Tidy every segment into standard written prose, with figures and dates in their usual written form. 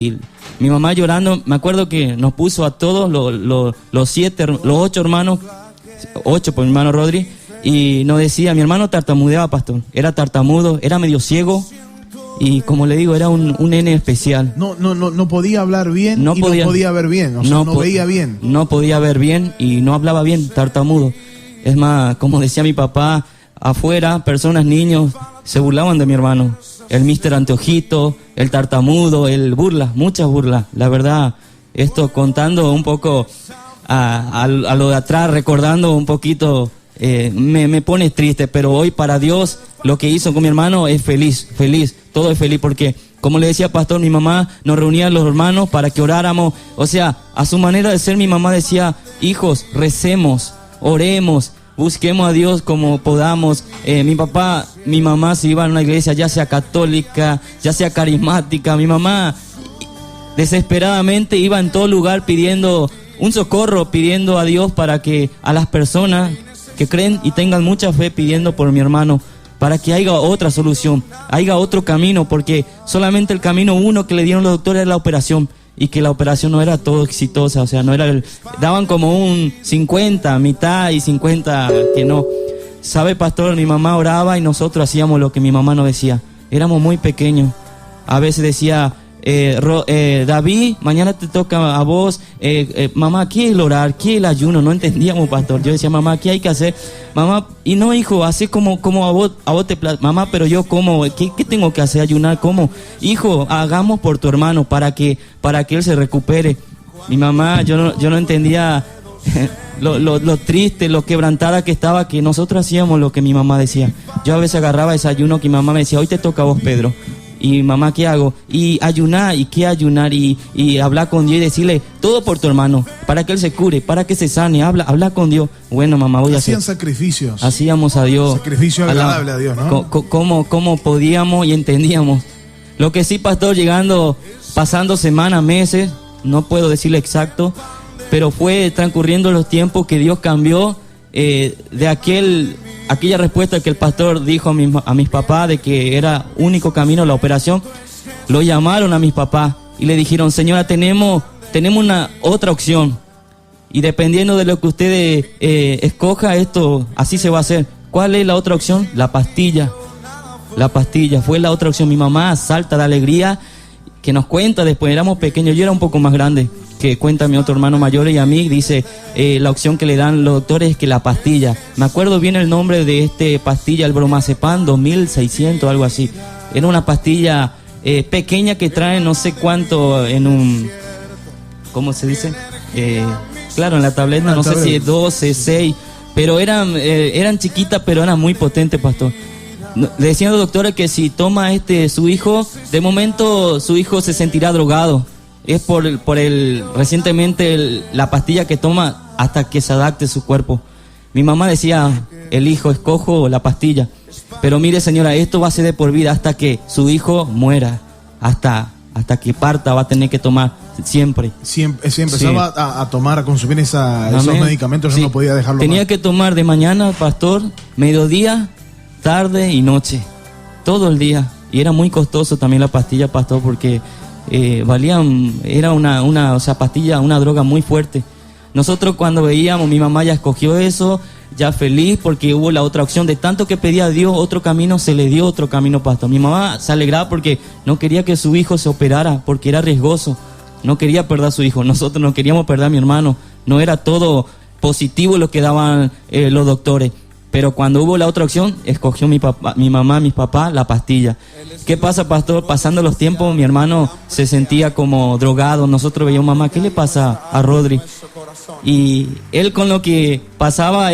Y mi mamá llorando, me acuerdo que nos puso a todos los 8 hermanos, 8 por mi hermano Rodri, y nos decía, mi hermano tartamudeaba, pastor, era tartamudo, era medio ciego, y como le digo, era un nene especial. No podía hablar bien, no podía ver bien, o sea, no veía bien. No podía ver bien y no hablaba bien, tartamudo. Es más, como decía mi papá, afuera, personas, niños, se burlaban de mi hermano. El Mister Anteojito, el tartamudo, el burla, muchas burlas. La verdad, esto contando un poco a lo de atrás, recordando un poquito, me pone triste, pero hoy para Dios lo que hizo con mi hermano es feliz, todo es feliz, porque como le decía pastor, mi mamá nos reunía a los hermanos para que oráramos, o sea, a su manera de ser mi mamá decía, hijos, recemos, oremos, busquemos a Dios como podamos. Mi mamá se iba a una iglesia, ya sea católica, ya sea carismática. Mi mamá desesperadamente iba en todo lugar pidiendo un socorro, pidiendo a Dios para que a las personas que creen y tengan mucha fe, pidiendo por mi hermano, para que haya otra solución, haya otro camino, porque solamente el camino uno que le dieron los doctores era la operación. Y que la operación no era todo exitosa, o sea, no era daban como un 50, mitad y 50 que no. ¿Sabe, pastor? Mi mamá oraba y nosotros hacíamos lo que mi mamá nos decía. Éramos muy pequeños. A veces decía, David, mañana te toca a vos. Mamá, ¿qué es el orar? ¿Qué es el ayuno? No entendíamos, pastor. Yo decía, mamá, ¿qué hay que hacer? Mamá, y no, hijo, así como a vos te mamá, pero yo ¿cómo? ¿Qué tengo que hacer? ¿Ayunar? ¿Cómo? Hijo, hagamos por tu hermano para que él se recupere. Mi mamá, yo no entendía lo triste, lo quebrantada que estaba, que nosotros hacíamos lo que mi mamá decía. Yo a veces agarraba ese ayuno que mi mamá me decía, hoy te toca a vos, Pedro. Y mamá, ¿qué hago? Y ayunar, ¿y qué ayunar? Y hablar con Dios y decirle, todo por tu hermano, para que él se cure, para que se sane, habla con Dios. Bueno, mamá, voy a hacer. Hacían sacrificios. Hacíamos a Dios. Sacrificio agradable a Dios, ¿no? Cómo podíamos y entendíamos. Lo que sí, pastor, pasando semanas, meses, no puedo decirle exacto, pero fue transcurriendo los tiempos que Dios cambió de aquella respuesta que el pastor dijo a mis papás de que era único camino la operación. Lo llamaron a mis papás y le dijeron, señora, tenemos una otra opción y dependiendo de lo que usted escoja, esto así se va a hacer. ¿Cuál es la otra opción? La pastilla fue la otra opción. Mi mamá salta de alegría, que nos cuenta después, éramos pequeños, yo era un poco más grande, que cuenta a mi otro hermano mayor y a mí, dice, la opción que le dan los doctores es que la pastilla, me acuerdo bien el nombre de pastilla, el bromazepam 2600, algo así, era una pastilla pequeña que trae no sé cuánto en un, ¿cómo se dice? Claro, en la tableta, no sé si es 12, 6, pero eran chiquitas, pero eran muy potentes, pastor. Le decían los doctores que si toma su hijo, de momento su hijo se sentirá drogado. Es por recientemente la pastilla que toma hasta que se adapte su cuerpo. Mi mamá decía, el hijo, escojo la pastilla. Pero mire, señora, esto va a ser de por vida hasta que su hijo muera. Hasta que parta va a tener que tomar siempre. Si empezaba sí. a tomar, a consumir esos medicamentos, sí. No podía dejarlo. Tenía que tomar de mañana, pastor, mediodía, tarde y noche, todo el día. Y era muy costoso también la pastilla, pastor, porque era una pastilla, una droga muy fuerte. Nosotros cuando veíamos, mi mamá ya escogió eso, ya feliz porque hubo la otra opción. De tanto que pedía a Dios otro camino, se le dio otro camino, pastor. Mi mamá se alegraba porque no quería que su hijo se operara, porque era riesgoso, no quería perder a su hijo. Nosotros no queríamos perder a mi hermano, no era todo positivo lo que daban los doctores. Pero cuando hubo la otra opción, escogió mi mamá, mis papás, la pastilla. ¿Qué pasa, pastor? Pasando los tiempos, mi hermano se sentía como drogado. Nosotros veíamos, mamá, ¿qué le pasa a Rodri? Y él con lo que pasaba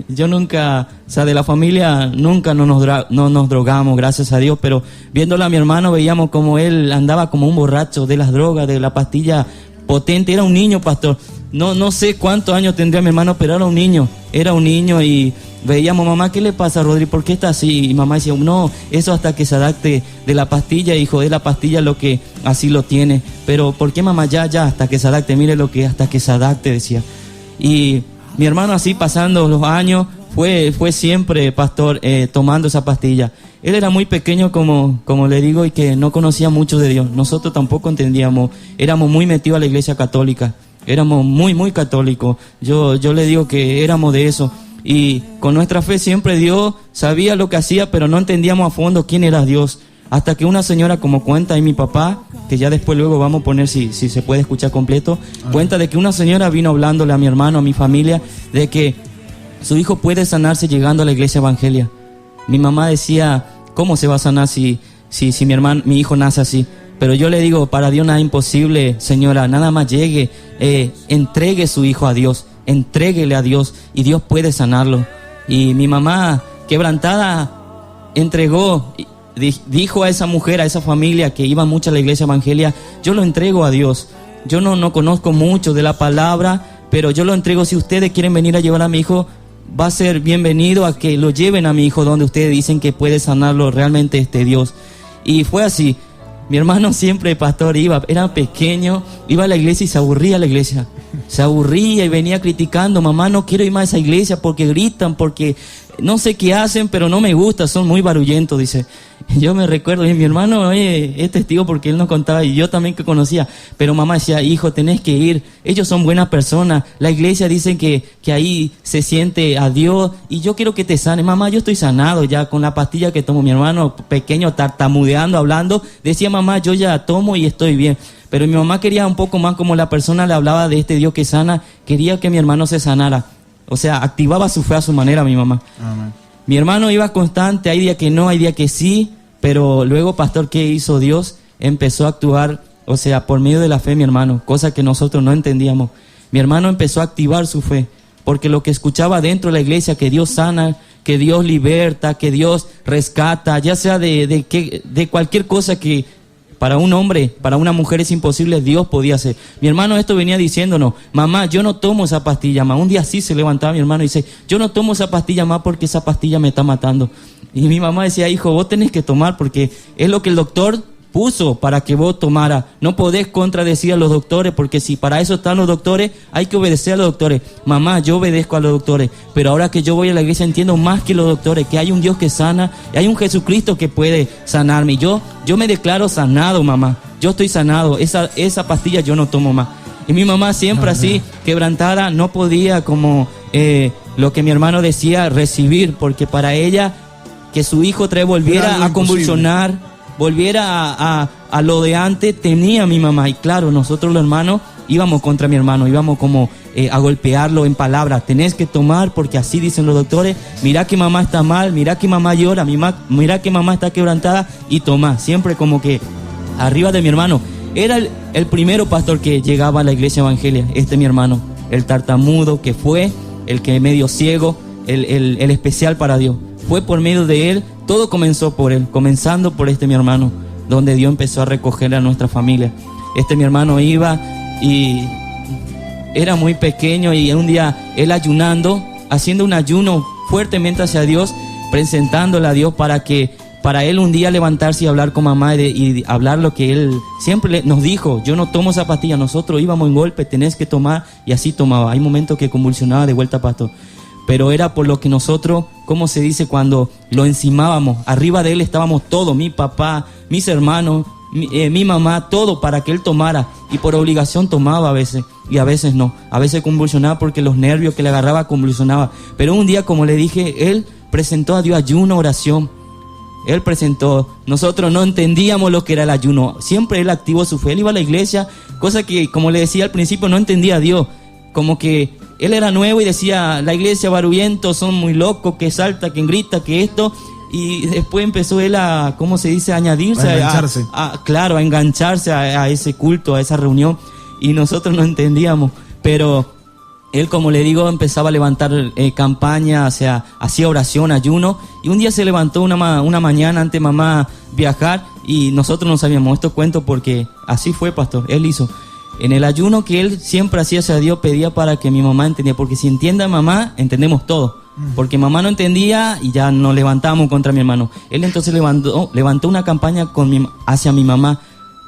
yo nunca, o sea, de la familia, nunca no nos drogamos, gracias a Dios. Pero viéndolo a mi hermano, veíamos como él andaba como un borracho de las drogas, de la pastilla potente. Era un niño, pastor. No sé cuántos años tendría mi hermano, pero era un niño y veíamos, mamá, ¿qué le pasa a Rodri? ¿Por qué está así? Y mamá decía, no, eso hasta que se adapte de la pastilla, hijo, es la pastilla lo que así lo tiene. Pero ¿por qué, mamá? Ya, hasta que se adapte, mire lo que hasta que se adapte, decía. Y mi hermano así pasando los años, fue siempre, pastor, tomando esa pastilla. Él era muy pequeño, como le digo, y que no conocía mucho de Dios. Nosotros tampoco entendíamos. Éramos muy metidos a la iglesia católica. Éramos muy católicos. Yo le digo que éramos de eso. Y con nuestra fe siempre Dios sabía lo que hacía, pero no entendíamos a fondo quién era Dios. Hasta que una señora, como cuenta, y mi papá, que ya después luego vamos a poner si se puede escuchar completo, cuenta de que una señora vino hablándole a mi hermano, a mi familia, de que su hijo puede sanarse llegando a la iglesia evangelia. Mi mamá decía, ¿cómo se va a sanar si mi hijo nace así? Pero yo le digo, para Dios nada es imposible, señora, nada más llegue, entregue su hijo a Dios, entréguele a Dios y Dios puede sanarlo. Y mi mamá, quebrantada, entregó, dijo a esa mujer, a esa familia que iba mucho a la iglesia evangelia, yo lo entrego a Dios. Yo no conozco mucho de la palabra, pero yo lo entrego. Si ustedes quieren venir a llevar a mi hijo, va a ser bienvenido a que lo lleven a mi hijo donde ustedes dicen que puede sanarlo realmente Dios. Y fue así. Mi hermano siempre, pastor, era pequeño, iba a la iglesia y se aburría la iglesia. Se aburría y venía criticando, mamá, no quiero ir más a esa iglesia porque gritan, porque no sé qué hacen, pero no me gusta, son muy barullentos, dice. Yo me recuerdo, y mi hermano es testigo porque él nos contaba, y yo también que conocía, pero mamá decía, hijo, tenés que ir, ellos son buenas personas, la iglesia dice que ahí se siente a Dios, y yo quiero que te sane. Mamá, yo estoy sanado ya con la pastilla que tomo. Mi hermano pequeño, tartamudeando, hablando, decía, mamá, yo ya tomo y estoy bien. Pero mi mamá quería un poco más, como la persona le hablaba de este Dios que sana, quería que mi hermano se sanara. O sea, activaba su fe a su manera, mi mamá. Amén. Mi hermano iba constante, hay día que no, hay día que sí, pero luego, pastor, ¿qué hizo Dios? Empezó a actuar, o sea, por medio de la fe, mi hermano, cosa que nosotros no entendíamos. Mi hermano empezó a activar su fe, porque lo que escuchaba dentro de la iglesia, que Dios sana, que Dios liberta, que Dios rescata, ya sea de cualquier cosa que para un hombre, para una mujer es imposible, Dios podía hacer. Mi hermano esto venía diciéndonos, mamá, yo no tomo esa pastilla más. Un día sí se levantaba mi hermano y dice, yo no tomo esa pastilla más porque esa pastilla me está matando. Y mi mamá decía, hijo, vos tenés que tomar porque es lo que el doctor puso para que vos tomara. No podés contradecir a los doctores, porque si para eso están los doctores, hay que obedecer a los doctores. Mamá, yo obedezco a los doctores, pero ahora que yo voy a la iglesia entiendo más que los doctores, que hay un Dios que sana, y hay un Jesucristo que puede sanarme. Yo me declaro sanado, mamá. Yo estoy sanado. Esa pastilla yo no tomo más. Y mi mamá siempre así, quebrantada, no podía como lo que mi hermano decía, recibir, porque para ella que su hijo otra vez volviera a convulsionar, volviera a lo de antes, tenía mi mamá. Y claro, nosotros los hermanos íbamos contra mi hermano, íbamos como a golpearlo en palabras. Tenés que tomar porque así dicen los doctores. Mirá que mamá está mal, mirá que mamá llora, mirá que mamá está quebrantada, y toma. Siempre como que arriba de mi hermano. Era el primero pastor que llegaba a la iglesia evangelia, mi hermano, el tartamudo que fue, el que medio ciego, el especial para Dios. Fue por medio de él, todo comenzó por él, comenzando por mi hermano, donde Dios empezó a recoger a nuestra familia. Mi hermano iba y era muy pequeño, y un día él ayunando, haciendo un ayuno fuertemente hacia Dios, presentándole a Dios para él un día levantarse y hablar con mamá y hablar lo que él siempre nos dijo. Yo no tomo esa pastilla, nosotros íbamos en golpe, tenés que tomar, y así tomaba. Hay momentos que convulsionaba de vuelta, pastor. Pero era por lo que nosotros, ¿cómo se dice? Cuando lo encimábamos, arriba de él estábamos todos, mi papá, mis hermanos, mi mamá, todo para que él tomara. Y por obligación tomaba a veces, y a veces no. A veces convulsionaba porque los nervios que le agarraba convulsionaba. Pero un día, como le dije, él presentó a Dios ayuno, oración. Él presentó, nosotros no entendíamos lo que era el ayuno. Siempre él activó su fe, él iba a la iglesia, cosa que, como le decía al principio, no entendía a Dios. Como que él era nuevo y decía, la iglesia barullentos, son muy locos, que salta, que grita, que esto. Y después empezó él a, ¿cómo se dice? A añadirse. A engancharse. Claro, a engancharse a ese culto, a esa reunión. Y nosotros no entendíamos. Pero él, como le digo, empezaba a levantar campaña, o sea, hacía oración, ayuno. Y un día se levantó una mañana antes de mamá viajar, y nosotros no sabíamos. Esto cuento porque así fue, pastor. Él hizo. En el ayuno que él siempre hacía hacia Dios, pedía para que mi mamá entendiera. Porque si entienda mamá, entendemos todo. Porque mamá no entendía y ya nos levantamos contra mi hermano. Él entonces levantó una campaña hacia mi mamá,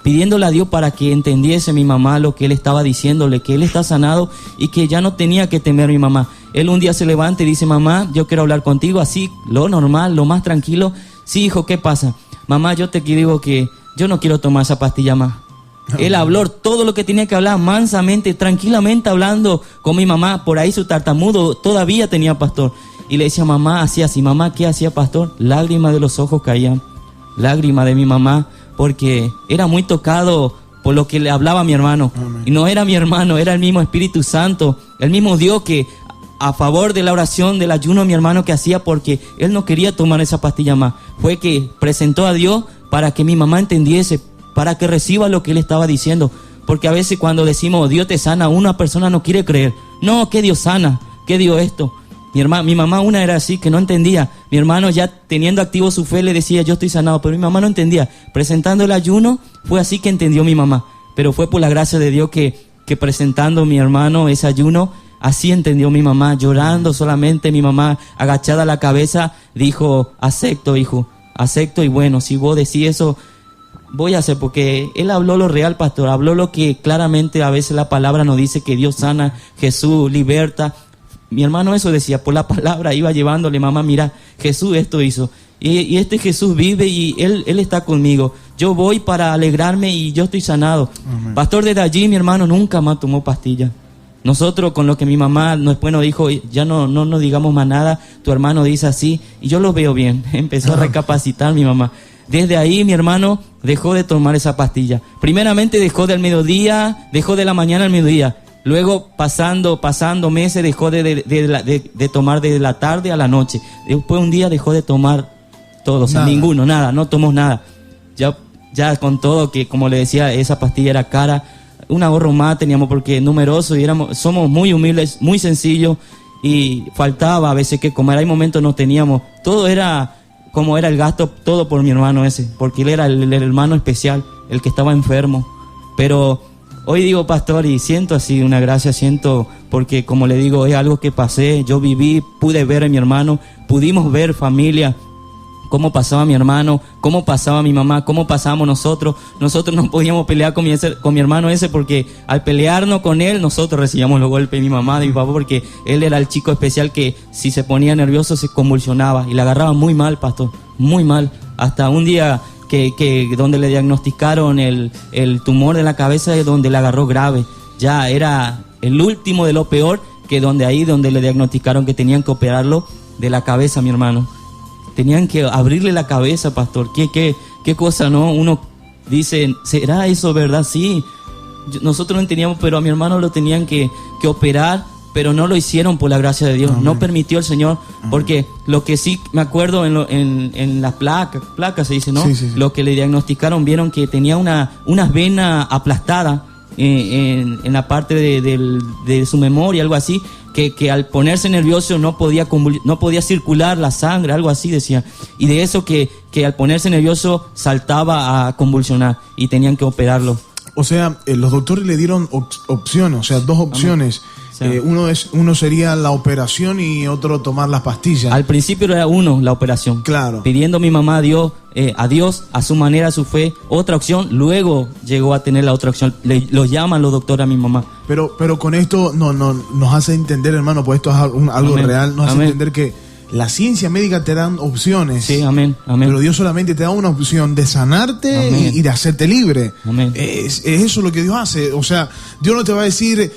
pidiéndole a Dios para que entendiese mi mamá lo que él estaba diciéndole, que él está sanado y que ya no tenía que temer mi mamá. Él un día se levanta y dice: mamá, yo quiero hablar contigo, así, lo normal, lo más tranquilo. Sí, hijo, ¿qué pasa? Mamá, yo te digo que yo no quiero tomar esa pastilla más. Él habló todo lo que tenía que hablar, mansamente, tranquilamente hablando con mi mamá. Por ahí su tartamudo todavía tenía, pastor. Y le decía: mamá, hacía así. Mamá, ¿qué hacía, pastor? Lágrimas de los ojos caían. Lágrimas de mi mamá, porque era muy tocado por lo que le hablaba a mi hermano. Amén. Y no era mi hermano, era el mismo Espíritu Santo, el mismo Dios que a favor de la oración, del ayuno de mi hermano que hacía, porque él no quería tomar esa pastilla más. Fue que presentó a Dios para que mi mamá entendiese, para que reciba lo que él estaba diciendo. Porque a veces cuando decimos Dios te sana, una persona no quiere creer. No, que Dios sana, que Dios esto. Mi mamá una era así, que no entendía. Mi hermano ya teniendo activo su fe le decía: yo estoy sanado, pero mi mamá no entendía. Presentando el ayuno, fue así que entendió mi mamá. Pero fue por la gracia de Dios que presentando mi hermano ese ayuno, así entendió mi mamá, llorando solamente. Mi mamá, agachada la cabeza, dijo: acepto, hijo, acepto. Y bueno, si vos decís eso, voy a hacer, porque él habló lo real, pastor. Habló lo que claramente a veces la palabra nos dice, que Dios sana, Jesús liberta. Mi hermano eso decía, por la palabra iba llevándole: mamá, mira, Jesús esto hizo. Y este Jesús vive y él está conmigo. Yo voy para alegrarme y yo estoy sanado. Amén. Pastor, desde allí mi hermano nunca más tomó pastillas. Nosotros, con lo que mi mamá después nos dijo: ya no digamos más nada, tu hermano dice así. Y yo lo veo bien. Empezó a recapacitar mi mamá. Desde ahí mi hermano dejó de tomar esa pastilla. Primeramente dejó del mediodía, dejó de la mañana al mediodía. Luego pasando meses dejó de tomar de la tarde a la noche. Después un día dejó de tomar todo, o sea, ninguno, nada, no tomó nada. Ya con todo, que como le decía, esa pastilla era cara. Un ahorro más teníamos porque numerosos y somos muy humildes, muy sencillos, y faltaba a veces que comer. Hay momentos no teníamos, todo era como era el gasto, todo por mi hermano ese, porque él era el hermano especial, el que estaba enfermo. Pero hoy digo, pastor, y siento así una gracia, siento, porque como le digo, es algo que pasé, yo viví, pude ver a mi hermano, pudimos ver familia, cómo pasaba mi hermano, cómo pasaba mi mamá, cómo pasábamos nosotros. Nosotros no podíamos pelear con mi hermano ese, porque al pelearnos con él, nosotros recibíamos los golpes de mi mamá, de mi papá, porque él era el chico especial que si se ponía nervioso se convulsionaba y la agarraba muy mal, pastor, muy mal. Hasta un día que donde le diagnosticaron el tumor de la cabeza, es donde le agarró grave. Ya era el último de lo peor, que donde le diagnosticaron que tenían que operarlo de la cabeza a mi hermano. Tenían que abrirle la cabeza, pastor. ¿Qué cosa, no? Uno dice, ¿será eso verdad? Sí. Nosotros no entendíamos, pero a mi hermano lo tenían que operar, pero no lo hicieron por la gracia de Dios. Amén. No permitió el Señor. Amén. Porque lo que sí me acuerdo en las placas se dice, ¿no? Sí. Lo que le diagnosticaron, vieron que tenía unas venas aplastadas en la parte de su memoria, algo así. Que al ponerse nervioso no podía circular la sangre, algo así decía. Y de eso que al ponerse nervioso saltaba a convulsionar y tenían que operarlo. O sea, los doctores le dieron opciones, o sea, dos opciones. Sí. Uno sería la operación y otro tomar las pastillas. Al principio era la operación. Claro. Pidiendo mi mamá a Dios, a su manera, a su fe, otra opción. Luego llegó a tener la otra opción. Lo llaman los doctores a mi mamá. Pero con esto nos hace entender, hermano, pues esto es algo amén. Real. Nos hace entender que la ciencia médica te dan opciones. Sí, amén. Pero Dios solamente te da una opción de sanarte y de hacerte libre. Amén. Es eso lo que Dios hace. O sea, Dios no te va a decir,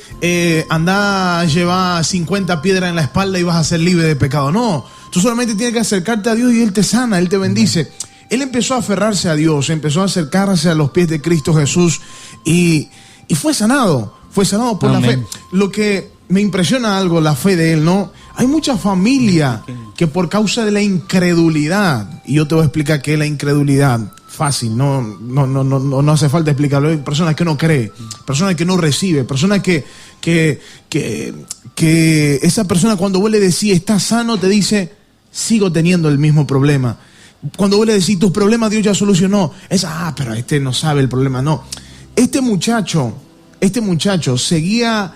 anda, lleva 50 piedras en la espalda y vas a ser libre de pecado. No, tú solamente tienes que acercarte a Dios y Él te sana, Él te bendice. Amén. Él empezó a aferrarse a Dios, empezó a acercarse a los pies de Cristo Jesús y fue sanado por amén. La fe. Lo que me impresiona algo, la fe de él, ¿no? Hay mucha familia que por causa de la incredulidad, y yo te voy a explicar qué es la incredulidad, fácil, no hace falta explicarlo. Hay personas que no creen, personas que no reciben, personas que esa persona cuando vos le decís estás sano, te dice sigo teniendo el mismo problema. Cuando vos le decís tus problemas Dios ya solucionó, pero este no sabe el problema. No, este muchacho seguía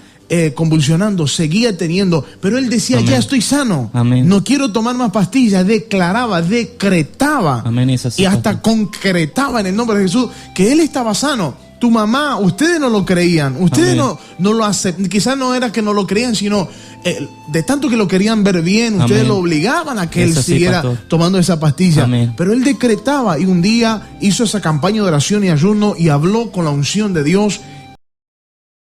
convulsionando, seguía teniendo, pero él decía, Amén. ya estoy sano, Amén. no quiero tomar más pastillas. Declaraba, decretaba, Amén, es así, y hasta pastor. concretaba en el nombre de Jesús que él estaba sano. Tu mamá, ustedes no lo creían, ustedes Amén. no lo aceptaban, quizás no era que no lo creían, sino de tanto que lo querían ver bien, ustedes Amén. lo obligaban a que él Es así, siguiera pastor. tomando esa pastilla. Amén. Pero él decretaba, y un día hizo esa campaña de oración y ayuno y habló con la unción de Dios,